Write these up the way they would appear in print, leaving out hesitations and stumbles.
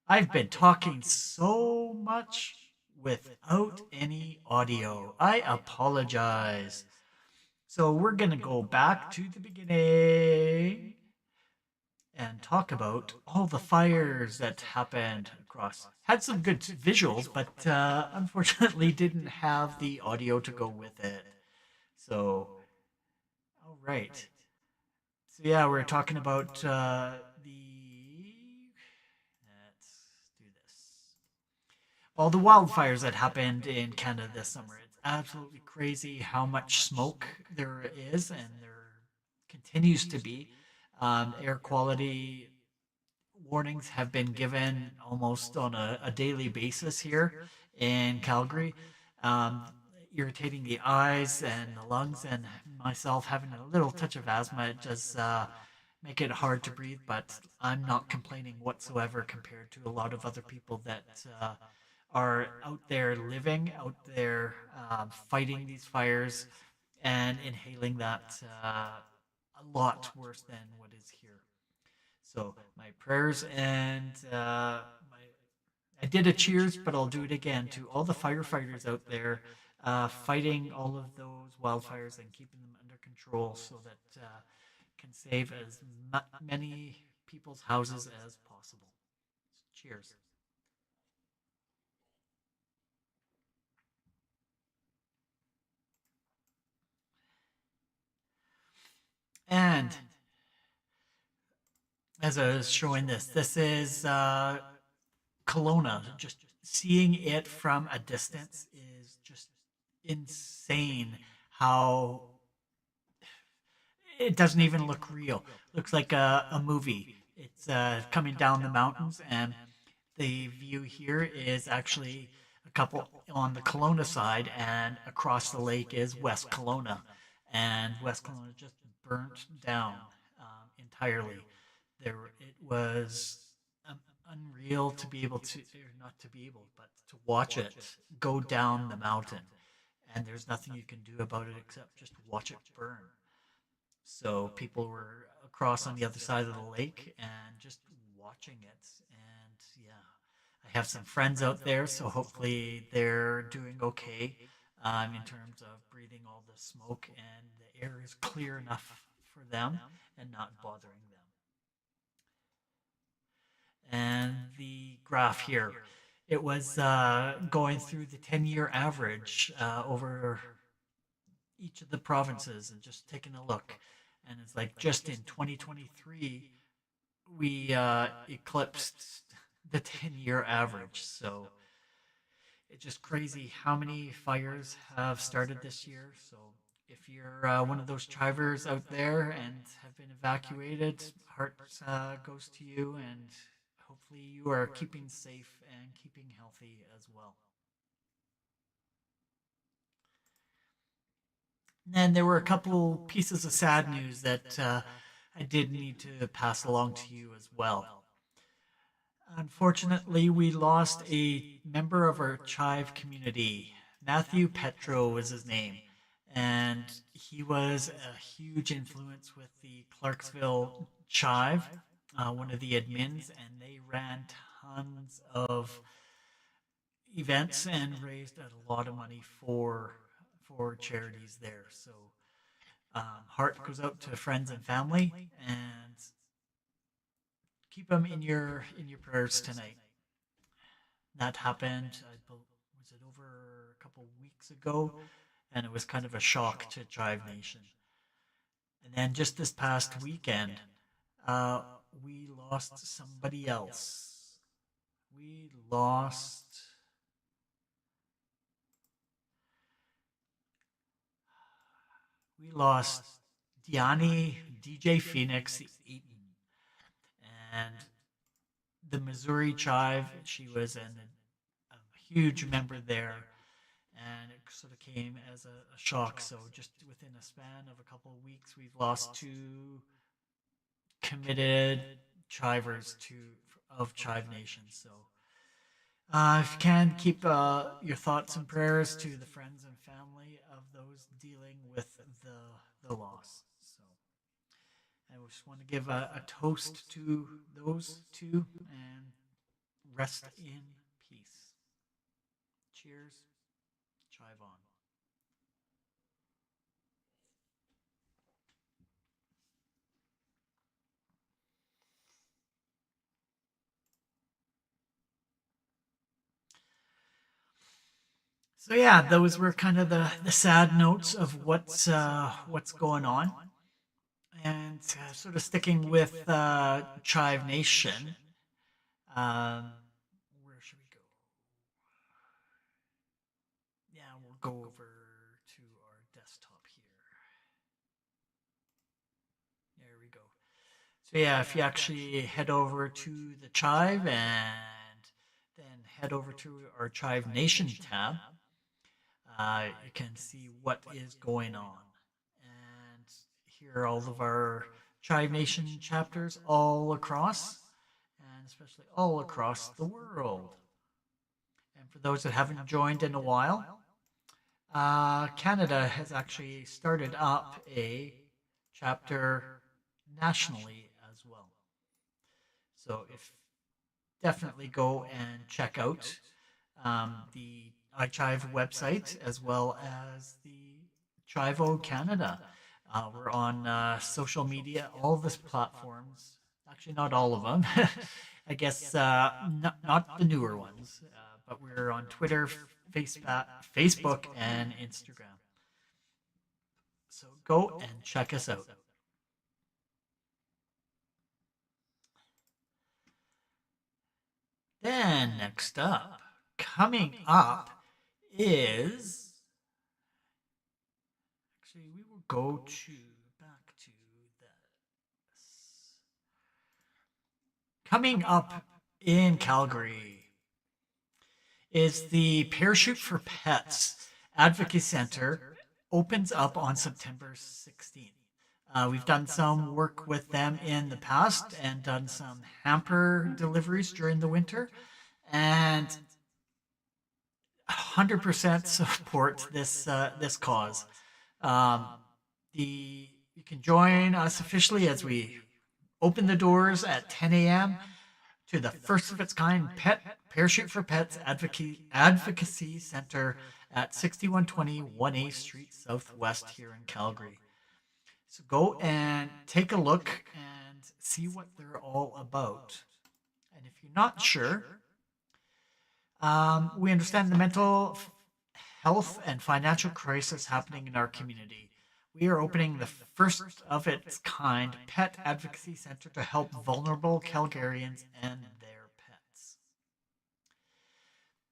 I've been talking so much without any audio. I apologize. So we're going to go back to the beginning and talk about all the fires that happened across. Had some good visuals, but unfortunately didn't have the audio to go with it. So, all right. So yeah, we're talking about the. Let's do this. All the wildfires that happened in Canada this summer. It's absolutely crazy how much smoke there is, and there continues to be. Air quality warnings have been given almost on a daily basis here in Calgary. Um, Irritating the eyes and the lungs, and myself having a little touch of asthma, it does make it hard to breathe, but I'm not complaining whatsoever compared to a lot of other people that are out there living, out there fighting these fires and inhaling that a lot worse than what is here. So my prayers and I did a cheers, but I'll do it again to all the firefighters out there fighting all of those wildfires and keeping them under control so that can save as many people's houses as possible. Cheers. And as I was showing this, this is Kelowna. Just seeing it from a distance is just insane how it doesn't even look real. Looks like a movie. It's coming down the mountains, and the view here is actually a couple on the Kelowna side, and across the lake is West Kelowna, and West Kelowna just burnt down entirely. It was um, unreal to be able to, or not to be able, but to watch it go down the mountain, and there's nothing you can do about it except just watch it burn. So people were across on the other side of the lake and just watching it. And yeah, I have some friends out there, so hopefully they're doing okay in terms of breathing all the smoke and the air is clear enough for them and not bothering them. And the graph here, it was going through the 10-year average over each of the provinces and just taking a look. And it's like just in 2023, we eclipsed the 10-year average. So it's just crazy how many fires have started this year. So if you're one of those chivers out there and have been evacuated, heart goes to you, and hopefully you are keeping safe and keeping healthy as well. And there were a couple pieces of sad news that I did need to pass along to you as well. Unfortunately, we lost a member of our Chive community. Matthew Petro was his name. And he was a huge influence with the Clarksville Chive, one of the admins, and they ran tons of events and raised a lot of money for charities there. So heart goes out to friends and family, and keep them in your prayers tonight. That happened. Was it over a couple weeks ago? And it was kind of a shock to Chive Nation. And then just this past weekend, uh, we lost somebody else. We lost. We lost Diani DJ Phoenix Eaton, and the Missouri Chive. She was a huge member there, and it sort of came as a shock. So just within a span of a couple of weeks, we've lost two committed chivers to of Chive Nation. So if you can keep your thoughts and prayers to the friends and family of those dealing with the loss. So I just want to give a toast to those two and rest in peace. Cheers. Chive on. So yeah, those were kind of the sad notes of what's going on, and sort of sticking with Chive Nation. Um, where should we go? Yeah, we'll go over to our desktop here. There we go. So yeah, if you actually head over to the Chive and then head over to our Chive Nation tab, you can see what is going on. And here are all of our Chive Nation chapters all across, and especially all across the world. And for those that haven't joined in a while, Canada has actually started up a chapter nationally as well. So if definitely go and check out the iChive website as well as the Chivo Canada. We're on social media, all of these platforms. Actually, not all of them. I guess not the newer ones, but we're on Twitter, Facebook, and Instagram. So go and check us out. Then next up, coming up is actually we will go to back to this. Coming up in Calgary is the Parachute for Pets Advocacy Center opens up on September 16th. We've done some work with them in the past and done some hamper deliveries during the winter, and 100% support this cause. Um, the you can join us officially as we open the doors at 10 a.m. to the first of its kind Pet Parachute for Pets Advocacy Center at 6120 1A Street Southwest here in Calgary. So go and take a look and see what they're all about. And if you're not sure, we understand the mental health and financial crisis happening in our community. We are opening the first of its kind pet advocacy center to help vulnerable Calgarians and their pets.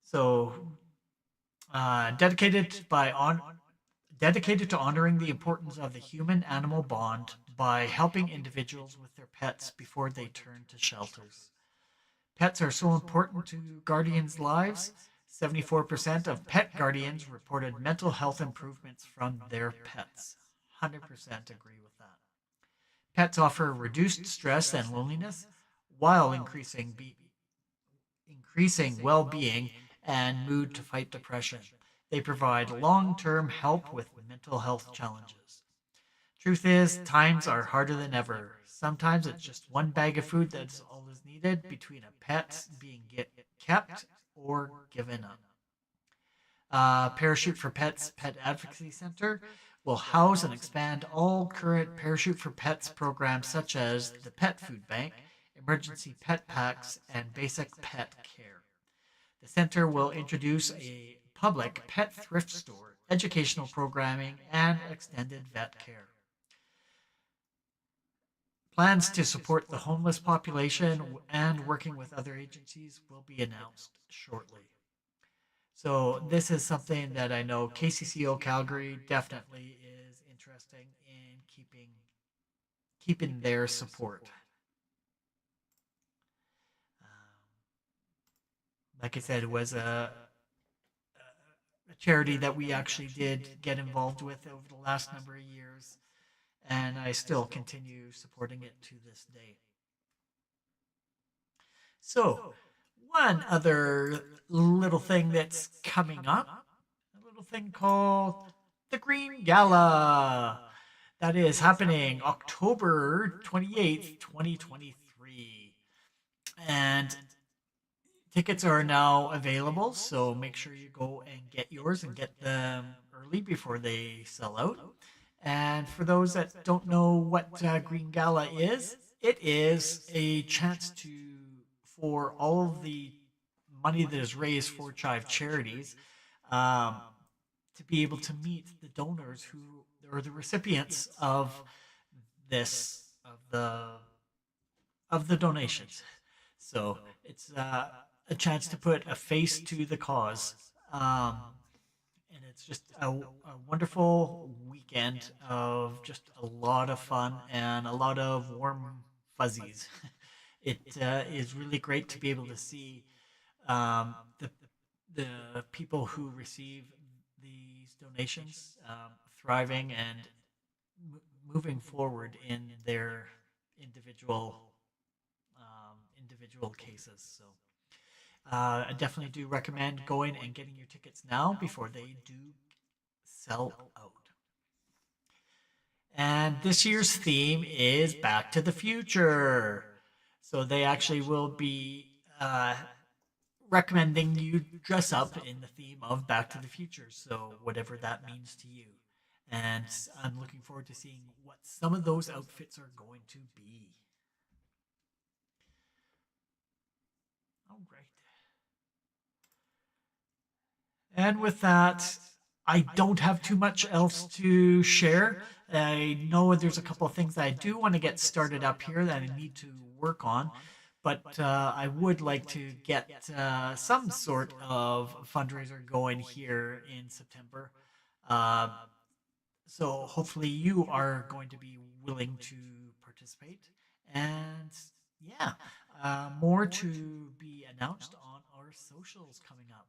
So, dedicated to honoring the importance of the human-animal bond by helping individuals with their pets before they turn to shelters. Pets are so important to guardians' lives. 74% of pet guardians reported mental health improvements from their pets. 100% agree with that. Pets offer reduced stress and loneliness while increasing well-being and mood to fight depression. They provide long-term help with mental health challenges. Truth is, times are harder than ever. Sometimes it's just one bag of food that's all is needed between a pet being kept or given up. Parachute for Pets Pet Advocacy Center will house and expand all current Parachute for Pets programs such as the Pet Food Bank, emergency pet packs, and basic pet care. The center will introduce a public pet thrift store, educational programming, and extended vet care. Plans to support the homeless population and working with other agencies will be announced shortly. So this is something that I know KCCO Calgary definitely is interested in keeping their support. Like I said, it was a charity that we actually did get involved with over the last number of years, and I still continue supporting it to this day. So, one other little thing that's coming up, a little thing called the Green Gala. That is happening October 28th, 2023. And Tickets are now available, so make sure you go and get yours and get them early before they sell out. And for those that don't know what Green Gala is, it is a chance for all of the money that is raised for Chive charities um, to be able to meet the donors who are the recipients of this of the donations. So it's a chance to put a face to the cause. And it's just a wonderful weekend of just a lot of fun and a lot of warm fuzzies. It is really great to be able to see um, the the people who receive these donations thriving and moving forward in their individual cases. So I definitely do recommend going and getting your tickets now before they do sell out. And this year's theme is Back to the Future. So they actually will be recommending you dress up in the theme of Back to the Future. So whatever that means to you. And I'm looking forward to seeing what some of those outfits are going to be. Oh, great. And with that, I don't have too much else to share. I know there's a couple of things that I do want to get started up here that I need to work on, but I would like to get some sort of fundraiser going here in September. Uh, so hopefully you are going to be willing to participate. And yeah, more to be announced on our socials coming up.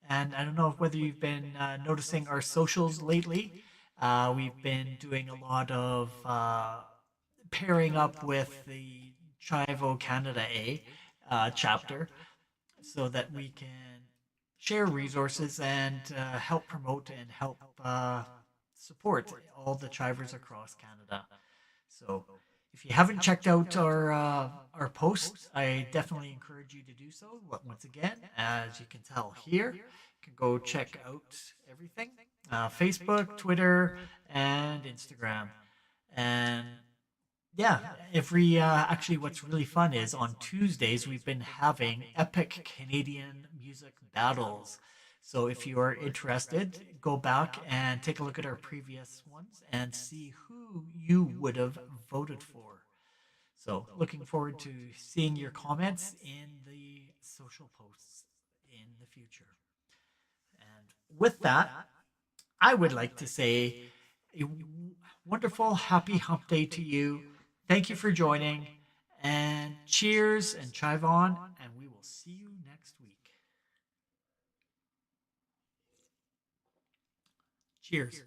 And I don't know whether you've been noticing our socials lately. We've been doing a lot of pairing up with the Chivo Canada A chapter so that we can share resources and help promote and help support all the Chivers across Canada. So if you haven't checked out our posts, I definitely encourage you to do so. Once again, as you can tell here, you can go check out everything: Facebook, Twitter, and Instagram. And yeah, every actually, what's really fun is on Tuesdays we've been having epic Canadian music battles. So if you are interested, go back and take a look at our previous ones and see who you would have voted for. So looking forward to seeing your comments in the social posts in the future. And with that, I would like to say a wonderful happy hump day to you. Thank you for joining, and cheers and chive on, and we will see you next week. Cheers.